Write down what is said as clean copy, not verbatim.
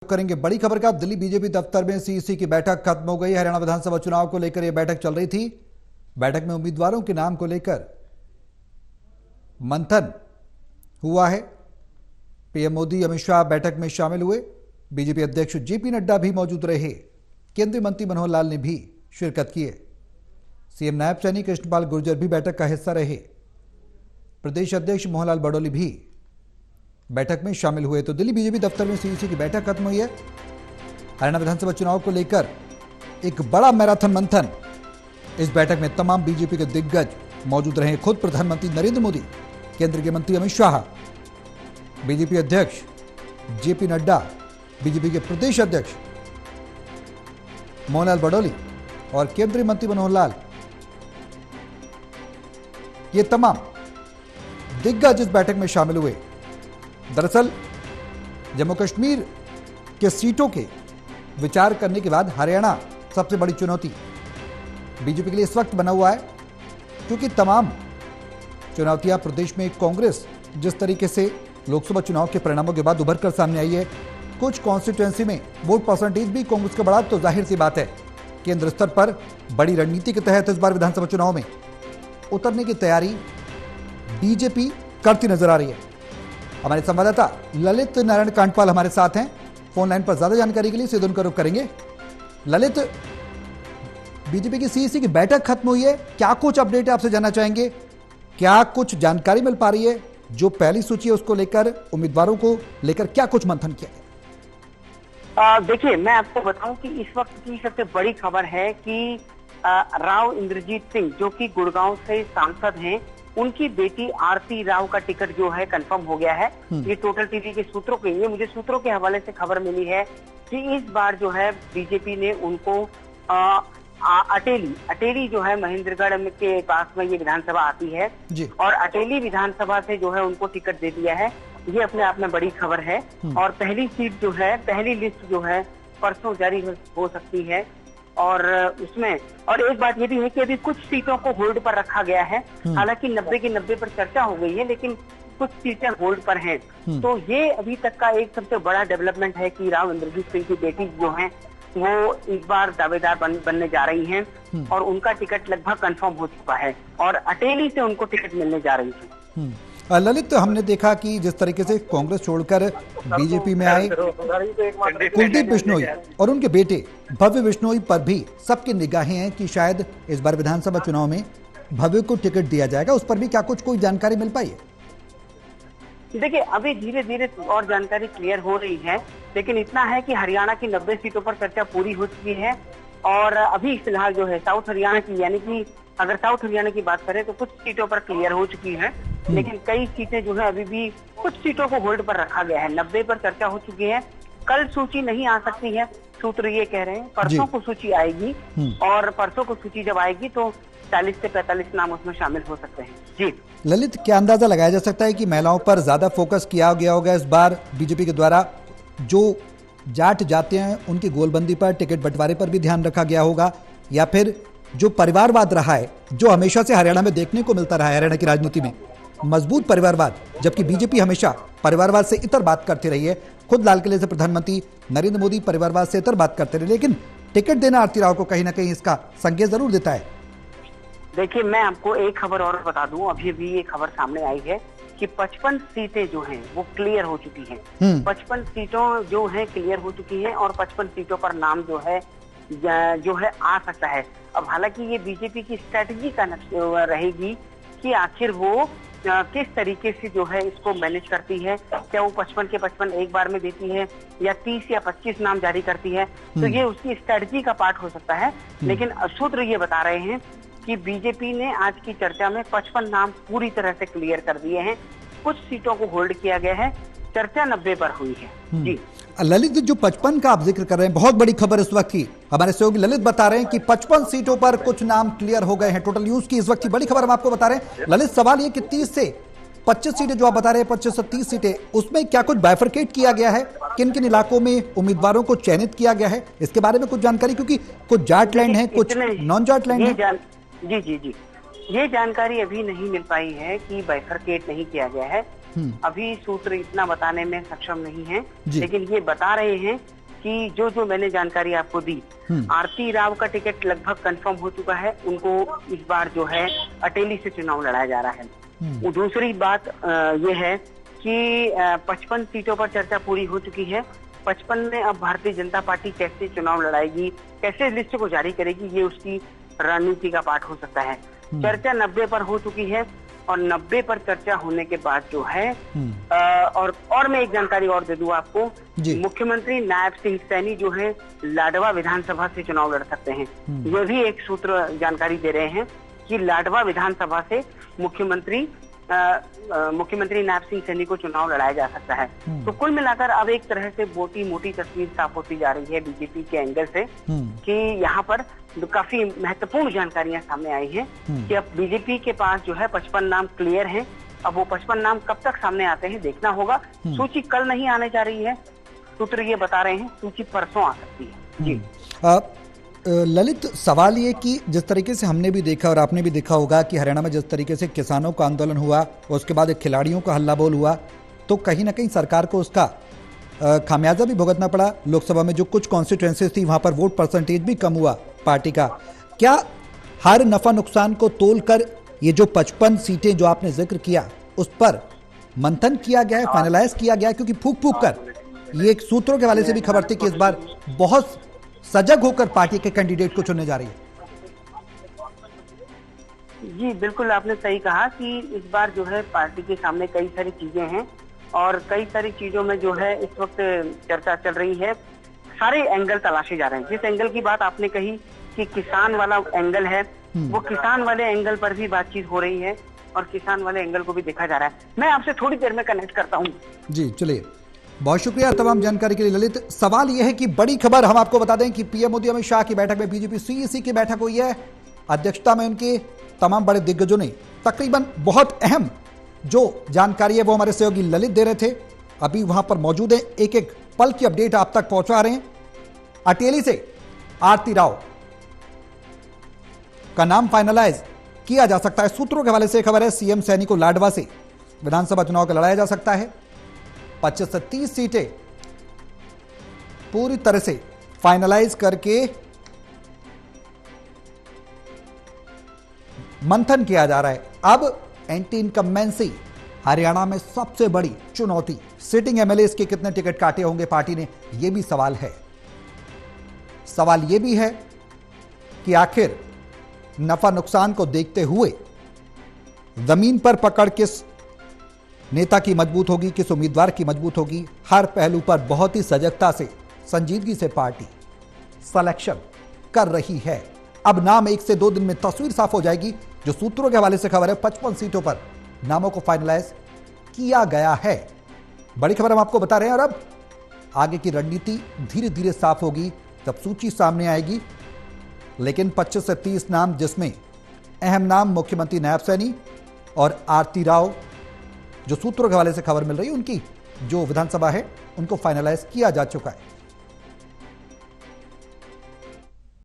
करेंगे बड़ी खबर का। दिल्ली बीजेपी दफ्तर में सीईसी की बैठक खत्म हो गई। हरियाणा विधानसभा चुनाव को लेकर यह बैठक चल रही थी। बैठक में उम्मीदवारों के नाम को लेकर मंथन हुआ है। पीएम मोदी, अमित शाह बैठक में शामिल हुए। बीजेपी अध्यक्ष जेपी नड्डा भी मौजूद रहे। केंद्रीय मंत्री मनोहर लाल ने भी शिरकत की है। सीएम नायब सैनी कृष्णपाल गुर्जर भी बैठक का हिस्सा रहे। प्रदेश अध्यक्ष मोहनलाल बडौली भी बैठक में शामिल हुए। तो दिल्ली बीजेपी दफ्तर में सीईसी की बैठक खत्म हुई है। हरियाणा विधानसभा चुनाव को लेकर एक बड़ा मैराथन मंथन। इस बैठक में तमाम बीजेपी के दिग्गज मौजूद रहे। खुद प्रधानमंत्री नरेंद्र मोदी, केंद्रीय मंत्री अमित शाह, बीजेपी अध्यक्ष जेपी नड्डा, बीजेपी के प्रदेश अध्यक्ष मोहनलाल बडौली और केंद्रीय मंत्री मनोहर लाल, ये तमाम दिग्गज इस बैठक में शामिल हुए। दरअसल जम्मू कश्मीर के सीटों के विचार करने के बाद हरियाणा सबसे बड़ी चुनौती बीजेपी के लिए इस वक्त बना हुआ है, क्योंकि तमाम चुनौतियां प्रदेश में कांग्रेस जिस तरीके से लोकसभा चुनाव के परिणामों के बाद उभर कर सामने आई है, कुछ कॉन्स्टिट्यूएंसी में वोट परसेंटेज भी कांग्रेस का बढ़ा, तो जाहिर सी बात है केंद्र स्तर पर बड़ी रणनीति के तहत इस बार विधानसभा चुनाव में उतरने की तैयारी बीजेपी करती नजर आ रही है। हमारे संवाददाता ललित नारायण कांडपाल हमारे साथ हैं फोन लाइन पर। ज्यादा जानकारी के लिए सीधे उनका रुख करेंगे। ललित, बीजेपी की सीईसी की बैठक खत्म हुई है, क्या कुछ अपडेट है आपसे जानना चाहेंगे? क्या कुछ जानकारी मिल पा रही है? जो पहली सूची है उसको लेकर, उम्मीदवारों को लेकर क्या कुछ मंथन किया गया? देखिए, मैं आपको बताऊं कि इस वक्त की सबसे बड़ी खबर है कि राव इंद्रजीत सिंह, जो कि गुड़गांव से सांसद हैं, उनकी बेटी आरती राव का टिकट जो है कंफर्म हो गया है। ये टोटल टीवी के सूत्रों के, ये मुझे सूत्रों के हवाले से खबर मिली है कि इस बार जो है बीजेपी ने उनको अटेली जो है महेंद्रगढ़ के पास में ये विधानसभा आती है और अटेली विधानसभा से जो है उनको टिकट दे दिया है। ये अपने आप में बड़ी खबर है। और पहली सीट जो है, पहली लिस्ट जो है परसों जारी हो सकती है। और उसमें और एक बात ये भी है कि अभी कुछ सीटों को होल्ड पर रखा गया है। हालांकि 90 की 90 पर चर्चा हो गई है, लेकिन कुछ सीटें होल्ड पर हैं। तो ये अभी तक का एक सबसे बड़ा डेवलपमेंट है कि राव इंद्रजीत सिंह की बेटी जो है वो इस बार दावेदार बनने जा रही हैं और उनका टिकट लगभग कंफर्म हो चुका है और अटेली से उनको टिकट मिलने जा रही है। ललित, हमने देखा कि जिस तरीके से कांग्रेस छोड़कर बीजेपी में आए कुलदीप बिश्नोई और उनके बेटे भव्य बिश्नोई पर भी सबकी निगाहें हैं कि शायद इस बार विधानसभा चुनाव में भव्य को टिकट दिया जाएगा। उस पर भी क्या कुछ कोई जानकारी मिल पाई है? देखिए, अभी धीरे धीरे और जानकारी क्लियर हो रही है, लेकिन इतना है कि हरियाणा की 90 सीटों पर चर्चा पूरी हो चुकी है और अभी फिलहाल जो है साउथ हरियाणा की, यानी कि अगर साउथ हरियाणा की बात करें तो कुछ सीटों पर क्लियर हो चुकी है, लेकिन कई सीटें जो है अभी भी कुछ सीटों को होल्ड पर रखा गया है। 90 पर चर्चा हो चुकी है। कल सूची नहीं आ सकती है, सूत्र ये कह रहे हैं। परसों को सूची आएगी और परसों को सूची जब आएगी तो 40 से 45 नाम उसमें शामिल हो सकते हैं। जी ललित, क्या अंदाजा लगाया जा सकता है कि महिलाओं पर ज्यादा फोकस किया गया होगा इस बार बीजेपी के द्वारा? जो जाट जाते हैं उनकी गोलबंदी पर, टिकट बंटवारे पर भी ध्यान रखा गया होगा, या फिर जो परिवारवाद रहा है, जो हमेशा से हरियाणा में देखने को मिलता रहा है, हरियाणा की राजनीति में मजबूत परिवारवाद, जबकि बीजेपी हमेशा परिवारवाद से इतर बात करती रही है। खुद लाल किले से प्रधानमंत्री नरेंद्र मोदी परिवारवाद से इतर बात करते रहे, लेकिन टिकट देना आरती राव को कहीं ना कहीं इसका संकेत जरूर देता है। देखिए, मैं आपको एक खबर और बता दूं, अभी भी ये खबर सामने आई है कि 55 सीटें जो हैं वो क्लियर हो चुकी हैं। 55 सीटों जो हैं क्लियर हो चुकी हैं और 55 सीटों पर नाम जो है आ सकता है। अब हालांकि ये बीजेपी की स्ट्रेटजी का रहेगी कि आखिर वो किस तरीके से जो है इसको मैनेज करती है। क्या वो 55 के 55 एक बार में देती है या 30 या 25 नाम जारी करती है, तो ये उसकी स्ट्रेटजी का पार्ट हो सकता है। लेकिन सूत्र ये बता रहे हैं कि बीजेपी ने आज की चर्चा में 55 नाम पूरी तरह से क्लियर कर दिए हैं। कुछ सीटों को होल्ड किया गया है। चर्चा 90 पर हुई है। जी ललित, जो 55 का आप जिक्र कर रहे हैं, बहुत बड़ी खबर इस वक्त की। हमारे सहयोगी ललित बता रहे हैं कि 55 सीटों पर कुछ नाम क्लियर हो गए हैं। टोटल न्यूज की इस वक्त की बड़ी खबर हम आपको बता रहे हैं। ललित, सवाल ये कि 30 से 25 सीटें जो आप बता रहे हैं, 25 से 30 सीटें, उसमें क्या कुछ बाइफरकेट किया गया है? किन किन इलाकों में उम्मीदवारों को चयनित किया गया है, इसके बारे में कुछ जानकारी? क्योंकि कुछ जाट लैंड है, कुछ नॉन जाट लैंड है। जी, ये जानकारी अभी नहीं मिल पाई है कि बाइफरकेट नहीं किया गया है। अभी सूत्र इतना बताने में सक्षम नहीं है, लेकिन ये बता रहे हैं कि जो मैंने जानकारी आपको दी, आरती राव का टिकट लगभग कंफर्म हो चुका है। उनको इस बार जो है अटेली से चुनाव लड़ाया जा रहा है। दूसरी बात ये है कि 55 सीटों पर चर्चा पूरी हो चुकी है। 55 में अब भारतीय जनता पार्टी कैसे चुनाव लड़ाएगी, कैसे लिस्ट को जारी करेगी, ये उसकी रणनीति का पार्ट हो सकता है। चर्चा 90 पर हो चुकी है और 90 पर चर्चा होने के बाद जो है और मैं एक जानकारी और दे दूं आपको, मुख्यमंत्री नायब सिंह सैनी जो है लाडवा विधानसभा से चुनाव लड़ सकते हैं। ये भी एक सूत्र जानकारी दे रहे हैं कि लाडवा विधानसभा से मुख्यमंत्री नायब सिंह सैनी को चुनाव लड़ाया जा सकता है। तो कुल मिलाकर अब एक तरह से मोटी तस्वीर साफ होती जा रही है बीजेपी के एंगल से कि यहाँ पर काफी महत्वपूर्ण जानकारियां सामने आई हैं कि अब बीजेपी के पास जो है 55 नाम क्लियर हैं। अब वो 55 नाम कब तक सामने आते हैं देखना होगा। सूची कल नहीं आने जा रही है, सूत्र ये बता रहे हैं सूची परसों आ सकती है। जी ललित, सवाल ये कि जिस तरीके से हमने भी देखा और आपने भी देखा होगा कि हरियाणा में जिस तरीके से किसानों का आंदोलन हुआ और उसके बाद एक खिलाड़ियों का हल्ला बोल हुआ, तो कहीं ना कहीं सरकार को उसका खामियाजा भी भुगतना पड़ा। लोकसभा में जो कुछ कॉन्स्टिट्यूएंसीज थी वहां पर वोट परसेंटेज भी कम हुआ पार्टी का। क्या हर नफा नुकसान को तोलकर ये जो 55 सीटें जो आपने जिक्र किया उस पर मंथन किया गया है, फाइनलाइज किया गया है? क्योंकि फूक कर ये एक सूत्रों के हवाले से भी खबर थी कि इस बार बहुत सजग होकर पार्टी के कैंडिडेट को चुनने जा रही है। जी बिल्कुल, आपने सही कहा कि इस बार जो है पार्टी के सामने कई सारी चीजें हैं और कई सारी चीजों में जो है इस वक्त चर्चा चल रही है। सारे एंगल तलाशे जा रहे हैं। जिस एंगल की बात आपने कही कि किसान वाला एंगल है, वो किसान वाले एंगल पर भी बातचीत हो रही है और किसान वाले एंगल को भी देखा जा रहा है। मैं आपसे थोड़ी देर में कनेक्ट करता हूँ। जी चलिए, बहुत शुक्रिया तमाम जानकारी के लिए ललित। सवाल यह है कि बड़ी खबर हम आपको बता दें कि पीएम मोदी अमित शाह की बैठक में बीजेपी सीईसी की बैठक हुई है। अध्यक्षता में उनके तमाम बड़े दिग्गजों ने तकरीबन बहुत अहम जो जानकारी है वो हमारे सहयोगी ललित दे रहे थे, अभी वहां पर मौजूद है। एक एक पल की अपडेट आप तक पहुंचा रहे हैं। अटेली से आरती राव का नाम फाइनलाइज किया जा सकता है। सूत्रों के हवाले से खबर है सीएम सैनी को लाडवा से विधानसभा चुनाव का लड़ाया जा सकता है। 25 से 30 सीटें पूरी तरह से फाइनलाइज करके मंथन किया जा रहा है। अब एंटी इनकम्बेंसी हरियाणा में सबसे बड़ी चुनौती, सिटिंग एमएलए के कितने टिकट काटे होंगे पार्टी ने, यह भी सवाल है। सवाल यह भी है कि आखिर नफा नुकसान को देखते हुए जमीन पर पकड़ किस नेता की मजबूत होगी, किस उम्मीदवार की मजबूत होगी। हर पहलू पर बहुत ही सजगता से, संजीदगी से पार्टी सिलेक्शन कर रही है। अब नाम 1 से 2 दिन में तस्वीर साफ हो जाएगी। जो सूत्रों के हवाले से खबर है 55 सीटों पर नामों को फाइनलाइज किया गया है। बड़ी खबर हम आपको बता रहे हैं और अब आगे की रणनीति धीरे धीरे साफ होगी जब सूची सामने आएगी। लेकिन 25 से 30 नाम, जिसमें अहम नाम मुख्यमंत्री नायब सैनी और आरती राव, जो सूत्रों के हवाले से खबर मिल रही है, उनकी जो विधानसभा है उनको फाइनलाइज किया जा चुका है।